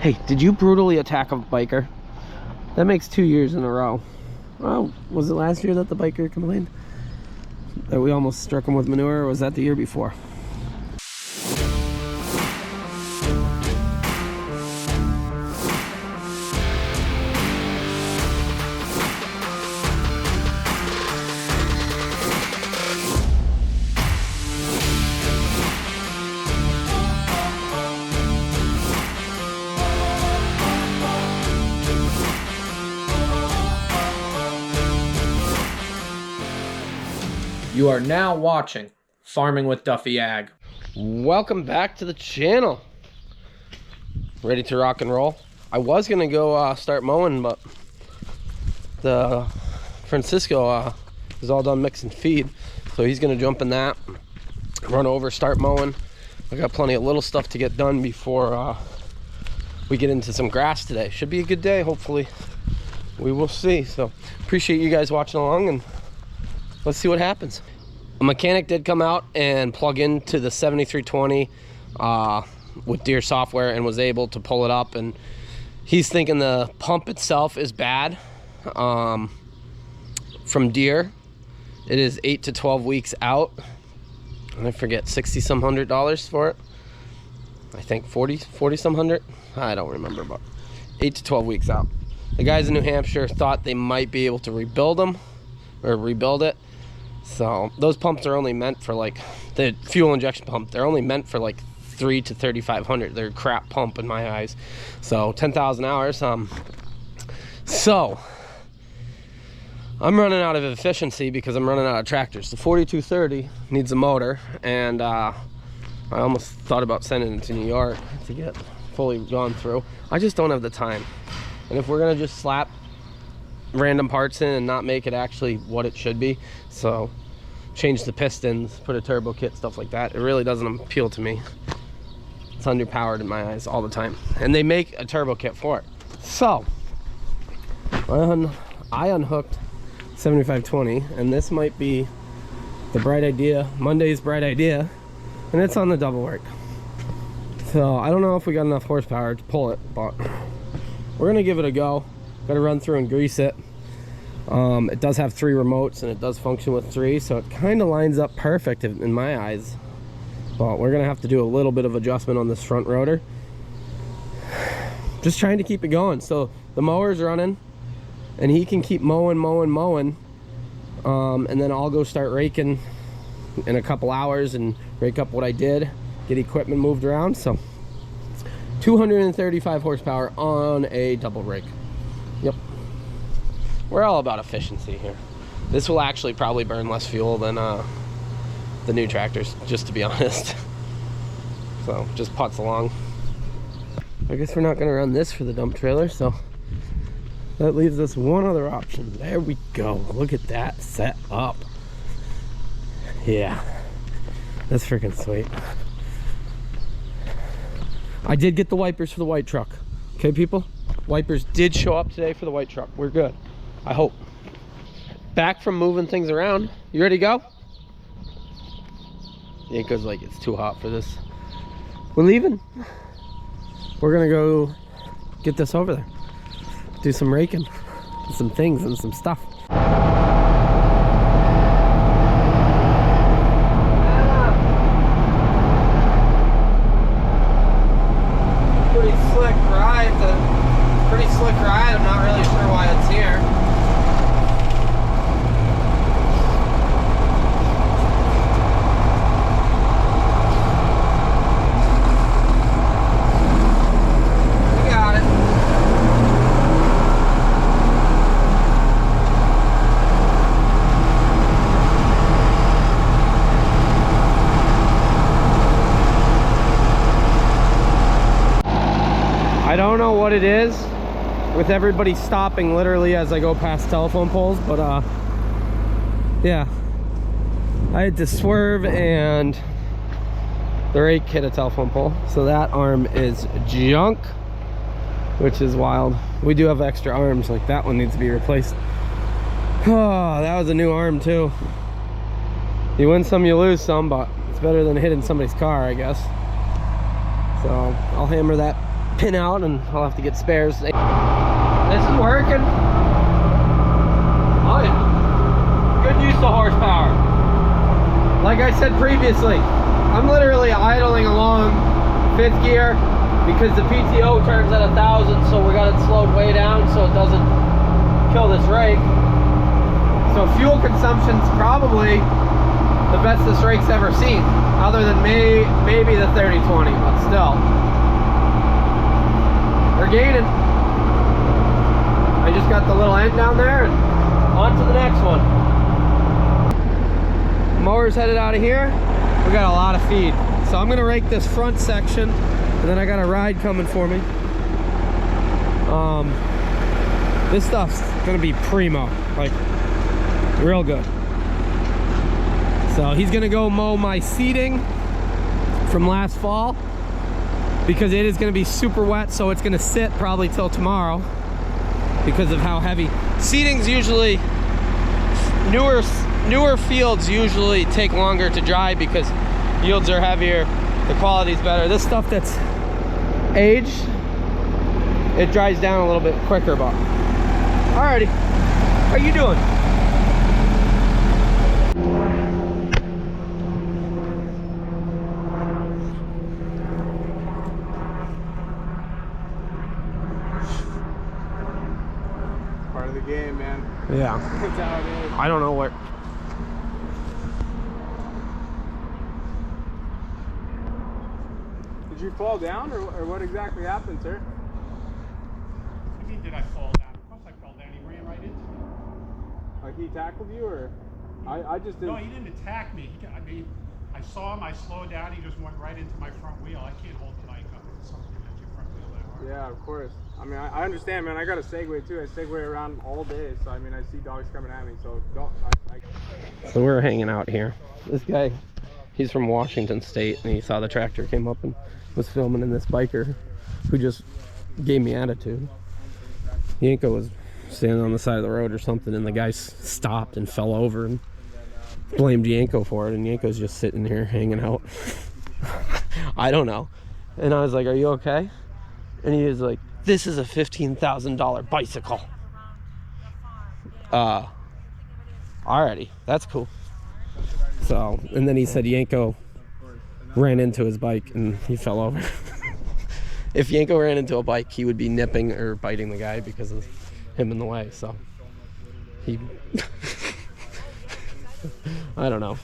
Hey, did you brutally attack a biker? That makes 2 years in a row. Oh, was it last year that the biker complained that we almost struck him with manure, or was that the year before? You are now watching Farming with Duffy Ag. Welcome back to the channel. Ready to rock and roll? I was gonna go start mowing, but the Francisco is all done mixing feed, so he's gonna jump in that, run over, start mowing. I got plenty of little stuff to get done before we get into some grass today. Should be a good day, hopefully. We will see. So appreciate you guys watching along, and let's see what happens. A mechanic did come out and plug into the 7320 with Deere software and was able to pull it up, and he's thinking the pump itself is bad from Deere. It is 8 to 12 weeks out, and I forget, 60 some $100 for it. I think 40 some hundred, I don't remember, but 8 to 12 weeks out. The guys in New Hampshire thought they might be able to rebuild them or rebuild it. So those pumps are only meant for, like, the fuel injection pump, they're only meant for like 3 to 3,500. They're a crap pump in my eyes. So 10,000 hours. So I'm running out of efficiency because I'm running out of tractors. The 4230 needs a motor, and I almost thought about sending it to New York to get fully gone through. I just don't have the time. And if we're gonna just slap random parts in and not make it actually what it should be, so change the pistons, put a turbo kit, stuff like that, it really doesn't appeal to me. It's underpowered in my eyes all the time, and they make a turbo kit for it. So I unhooked 7520, and this might be the bright idea, Monday's bright idea, and it's on the double work. So I don't know if we got enough horsepower to pull it, but we're gonna give it a go. Got to run through and grease it. It does have 3 remotes, and it does function with 3, so it kind of lines up perfect in my eyes. But we're gonna have to do a little bit of adjustment on this front rotor. Just trying to keep it going. So the mower's running, and he can keep mowing, and then I'll go start raking in a couple hours and rake up what I did, get equipment moved around. So 235 horsepower on a double rake. Yep, we're all about efficiency here. This will actually probably burn less fuel than the new tractors, just to be honest. So just putts along. I guess we're not gonna run this for the dump trailer, so that leaves us one other option. There we go. Look at that set up. Yeah, that's freaking sweet. I did get the wipers for the white truck. Okay, people? Wipers did show up today for the white truck. We're good, I hope. Back from moving things around. You ready to go? Yenko's like, it's too hot for this. We're leaving. We're gonna go get this over there. Do some raking, some things and some stuff. Pretty slick ride. I'm not really sure why it's here. We got it. I don't know what it is with everybody stopping literally as I go past telephone poles, but yeah, I had to swerve and the rake hit a telephone pole, so that arm is junk, which is wild. We do have extra arms, like that one needs to be replaced. Oh, that was a new arm too. You win some, you lose some, but it's better than hitting somebody's car, I guess. So I'll hammer that pin out, and I'll have to get spares. This is working. Oh yeah, good use of horsepower. Like I said previously, I'm literally idling along 5th gear because the PTO turns at 1,000, so we got it slowed way down so it doesn't kill this rake. So fuel consumption's probably the best this rake's ever seen, other than maybe the 30-20, but still. We're gaining. I just got the little end down there, and on to the next one. Mower's headed out of here. We got a lot of feed. So I'm gonna rake this front section, and then I got a ride coming for me. This stuff's gonna be primo, like real good. So he's gonna go mow my seating from last fall because it is gonna be super wet, so it's gonna sit probably till tomorrow because of how heavy. Seating's usually, newer fields usually take longer to dry because yields are heavier, the quality's better. This stuff that's aged, it dries down a little bit quicker, but alrighty. How you doing? Part of the game, man. Yeah. That's how it is. I don't know what. Did you fall down, or what exactly happened, sir? What do you mean, did I fall down? Of course I fell down. He ran right into me. Like he tackled you, or I just didn't. No, he didn't attack me. I mean, I saw him. I slowed down. He just went right into my front wheel. I can't hold the bike up with something at your front wheel that hard. Yeah, of course. I mean, I understand, man. I got a Segway too. I Segway around all day, so I mean, I see dogs coming at me. So don't. So we're hanging out here. This guy, he's from Washington State, and he saw the tractor came up and was filming in this biker who just gave me attitude. Yenko was standing on the side of the road or something, and the guy stopped and fell over and blamed Yenko for it, and Yenko's just sitting here hanging out. I don't know. And I was like, are you okay? And he was like, this is a $15,000 bicycle. Alrighty, that's cool. So, and then he said Yenko ran into his bike and he fell over. If Yenko ran into a bike, he would be nipping or biting the guy because of him in the way. So he I don't know.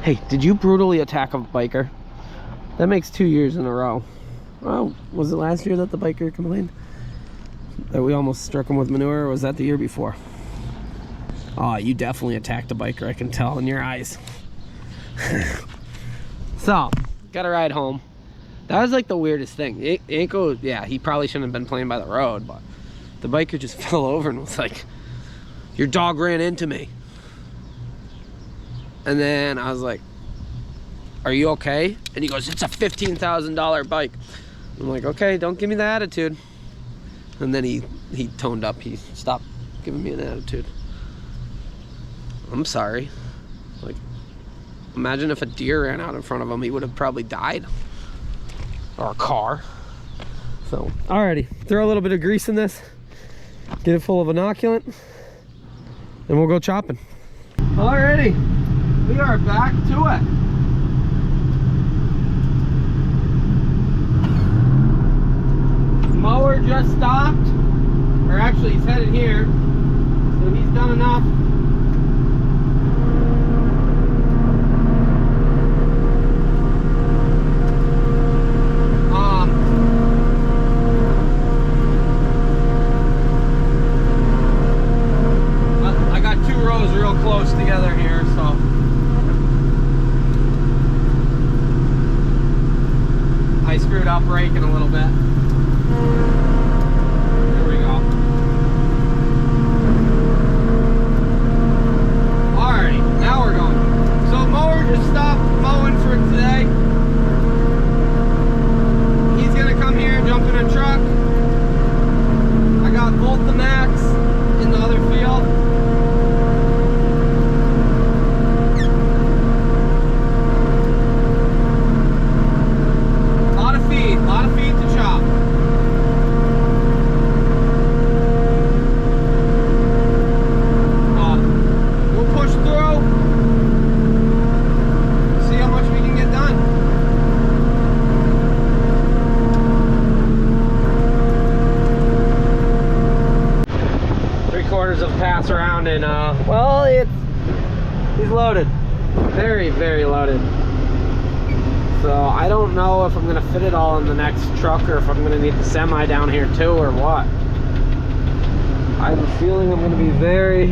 Hey, did you brutally attack a biker? That makes 2 years in a row. Oh, was it last year that the biker complained that we almost struck him with manure, or was that the year before? Oh, you definitely attacked a biker, I can tell in your eyes. So, got a ride home. That was like the weirdest thing. Yenko, yeah, he probably shouldn't have been playing by the road, but the biker just fell over and was like, your dog ran into me. And then I was like, are you okay? And he goes, it's a $15,000 bike. I'm like, okay, don't give me the attitude. And then he toned up. He stopped giving me an attitude. I'm sorry. Like, imagine if a deer ran out in front of him, he would have probably died. Or a car. So, alrighty, throw a little bit of grease in this, get it full of inoculant, and we'll go chopping. Alrighty, we are back to it. Mower just stopped, or actually he's headed here, so he's done enough. I got 2 rows real close together here, so I screwed up raking a little bit. There we go. Alrighty, now we're going. So mower just stopped mowing for today. He's gonna come here, jump in a truck. I got Volt the Max in the other field. A lot of feed pass around and well, he's loaded. Very, very loaded. So I don't know if I'm gonna fit it all in the next truck or if I'm gonna need the semi down here too or what. I have a feeling I'm gonna be very,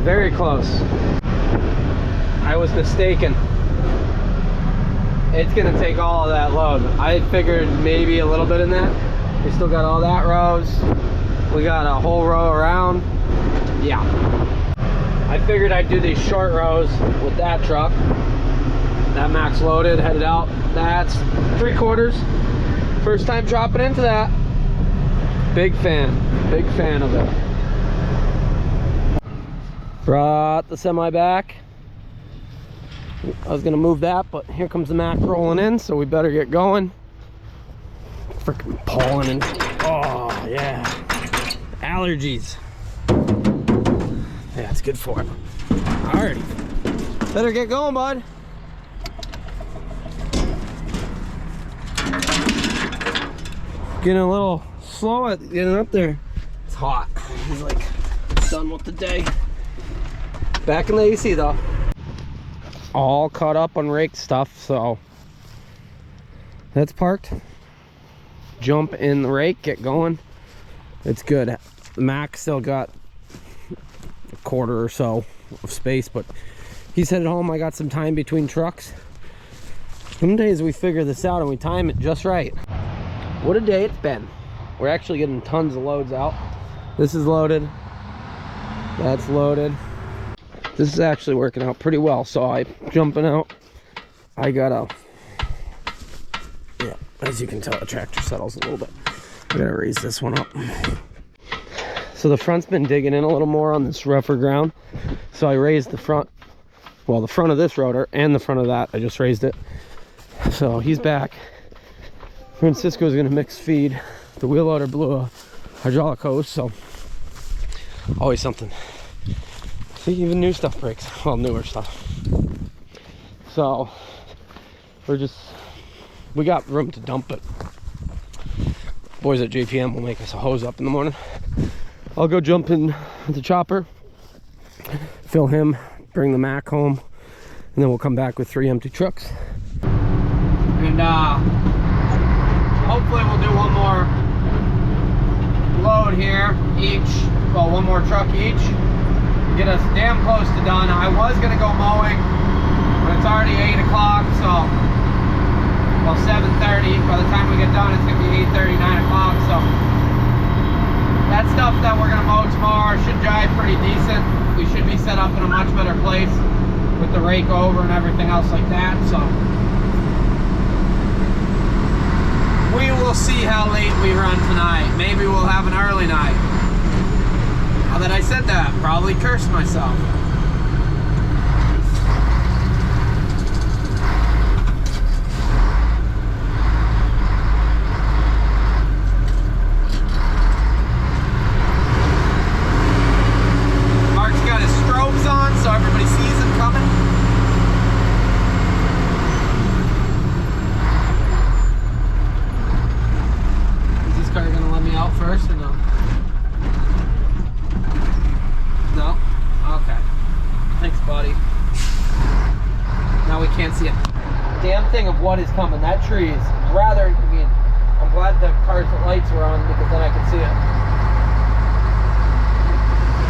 very close. I was mistaken. It's gonna take all of that load. I figured maybe a little bit in that. We still got all that rows. We got a whole row around. Yeah. I figured I'd do these short rows with that truck. That max loaded, headed out. That's 3/4. First time dropping into that. Big fan of it. Brought the semi back. I was gonna move that, but here comes the Mac rolling in, so we better get going. Freaking pollen and oh yeah, allergies. Yeah, it's good for it. Alrighty, better get going, bud. Getting a little slow at getting up there. It's hot. He's like done with the day. Back in the AC though. All caught up on rake stuff, so that's parked. Jump in the rake, get going. It's good. The Mac still got a quarter or so of space, but he's headed home. I got some time between trucks. Some days we figure this out and we time it just right. What a day it's been. We're actually getting tons of loads out. This is loaded. That's loaded. This is actually working out pretty well. So I'm jumping out. I gotta, yeah, as you can tell, the tractor settles a little bit. I gotta raise this one up. So the front's been digging in a little more on this rougher ground. So I raised the front, well, the front of this rotor and the front of that. I just raised it. So he's back. Francisco's gonna mix feed. The wheel loader blew a hydraulic hose, so always something. See, even new stuff breaks. Well, newer stuff. So we got room to dump it. Boys at JPM will make us a hose up in the morning. I'll go jump in the chopper, fill him, bring the Mac home, and then we'll come back with 3 empty trucks. And hopefully we'll do one more load here each, well, one more truck each. Get us damn close to done. I was gonna go mowing, but it's already 8 o'clock, so, well, 7:30. By the time we get done, it's gonna be 8:30, 9 o'clock, so that stuff that we're gonna mow tomorrow should drive pretty decent. We should be set up in a much better place with the rake over and everything else like that, so we will see how late we run tonight. Maybe we'll have an early night. Now that I said that, probably cursed myself. Mark's got his strobes on so everybody sees him coming. Is this car gonna let me out first or no? No? Okay. Thanks, buddy. Now we can't see a damn thing of what is coming. That tree is rather inconvenient. I'm glad the car's lights were on because then I could see it.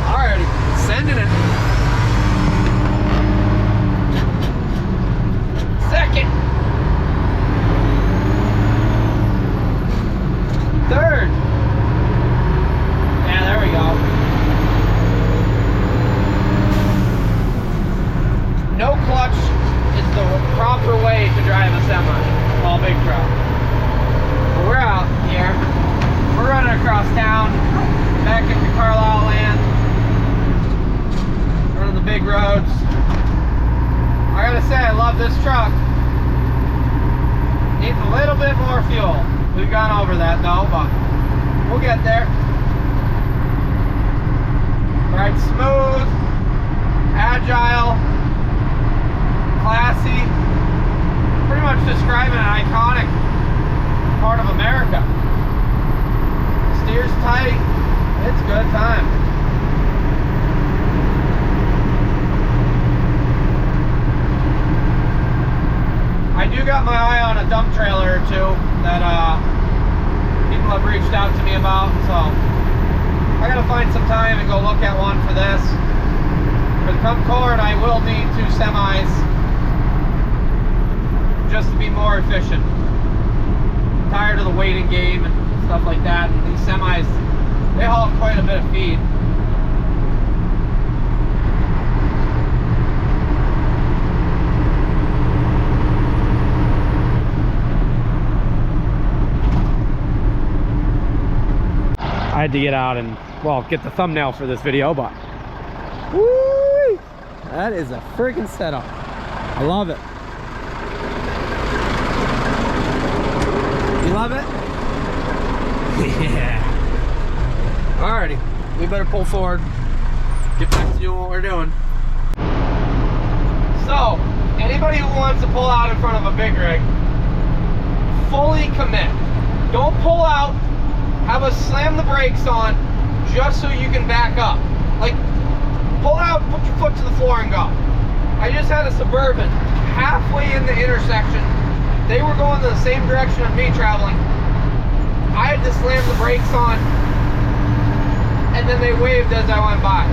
Alrighty, sending it. Second. Third. Yeah, there we go. No clutch is the proper way to drive a semi, well, big truck. But we're out here. We're running across town, back into Carlisle land, running the big roads. I gotta say, I love this truck. Needs a little bit more fuel. We've gone over that though, but we'll get there. Right, smooth, agile, classy, pretty much describing an iconic part of America. Steers tight, it's good time. two that people have reached out to me about, so I gotta find some time and go look at one for this. But come corn, I will need 2 semis just to be more efficient. I'm tired of the waiting game and stuff like that, and these semis, they haul quite a bit of feed. I had to get out and, well, get the thumbnail for this video, but woo, that is a freaking setup. I love it. You love it? Yeah. Alrighty, we better pull forward, get back to doing what we're doing. So, anybody who wants to pull out in front of a big rig, fully commit. Don't pull out. Have us slam the brakes on just so you can back up. Like, pull out, put your foot to the floor and go. I just had a Suburban halfway in the intersection. They were going the same direction of me traveling. I had to slam the brakes on, and then they waved as I went by.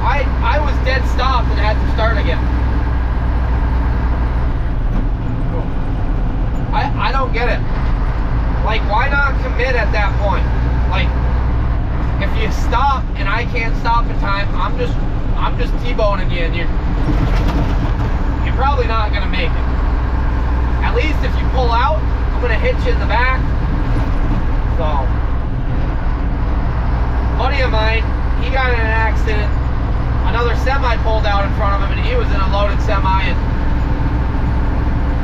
I was dead stopped and had to start again. I don't get it. Like, why not commit at that point? Like, if you stop and I can't stop in time, I'm just T-boning you, and you're probably not gonna make it. At least if you pull out, I'm gonna hit you in the back. So, a buddy of mine, he got in an accident. Another semi pulled out in front of him, and he was in a loaded semi, and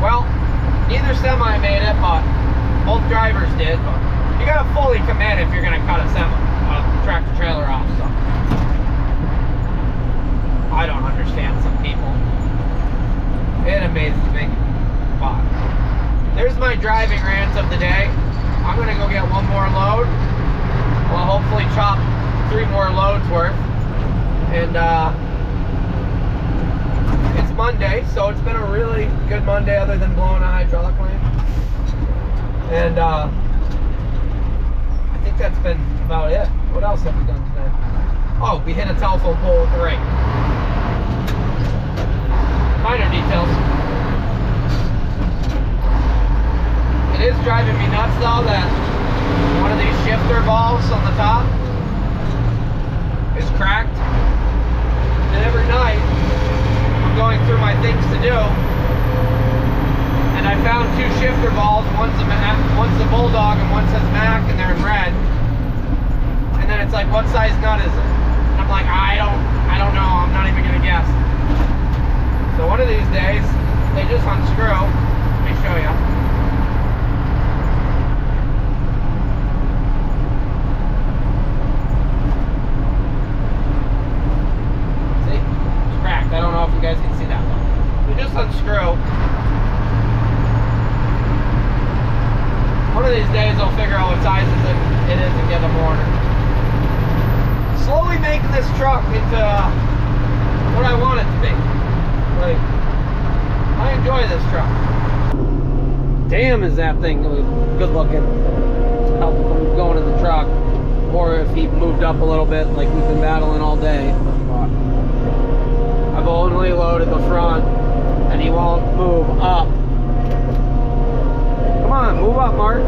well, neither semi made it, but both drivers did. But you gotta fully commit if you're gonna cut a tractor trailer off. So I don't understand some people. It amazes me. But there's my driving rant of the day. I'm gonna go get one more load. We'll hopefully chop 3 more loads worth. And it's Monday, so it's been a really good Monday other than blowing a hydraulic line. And I think that's been about it. What else have we done today? Oh, we hit a telephone pole with the rake. Minor details. It is driving me nuts though that one of these shifter valves on the top is cracked. And every night I'm going through my things to do, and I found 2 shifter valves. One's the Bulldog and one says Mac, and they're in red. And then it's like, what size nut is it? And I'm like, I don't know. I'm not even gonna guess. So one of these days, they just unscrew. Let me show you. See? It's cracked. I don't know if you guys can see that one. We just unscrew. One of these days I'll figure out what sizes it is and get them ordered. Slowly making this truck into what I want it to be. Like, I enjoy this truck. Damn, is that thing good looking. Help him going in the truck. Or if he moved up a little bit like we've been battling all day. But I've only loaded the front and he won't move up. Come on, move up, Mark.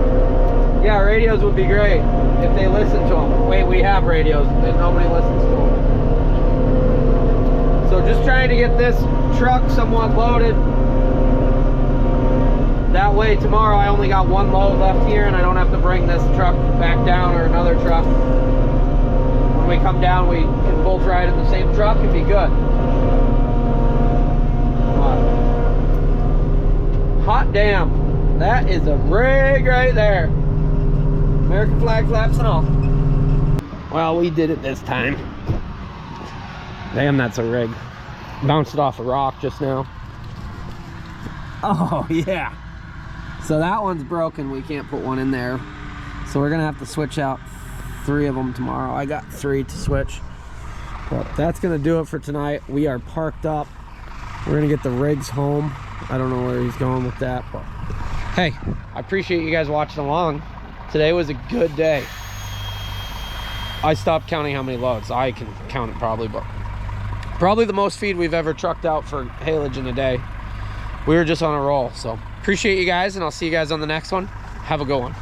Yeah, radios would be great if they listen to them. Wait, we have radios, and nobody listens to them. So just trying to get this truck somewhat loaded. That way tomorrow I only got 1 load left here, and I don't have to bring this truck back down or another truck. When we come down, we can both ride in the same truck and be good. Hot damn. That is a rig right there. American flag flaps and all. Well, we did it this time. Damn, that's a rig. Bounced it off a rock just now. Oh, yeah. So that one's broken. We can't put one in there. So we're going to have to switch out 3 of them tomorrow. I got 3 to switch. But that's going to do it for tonight. We are parked up. We're going to get the rigs home. I don't know where he's going with that, but Hey, I appreciate you guys watching along. Today was a good day. I stopped counting how many loads. I can count it probably, but probably the most feed we've ever trucked out for haylage in a day. We were just on a roll. So appreciate you guys, and I'll see you guys on the next one. Have a good one.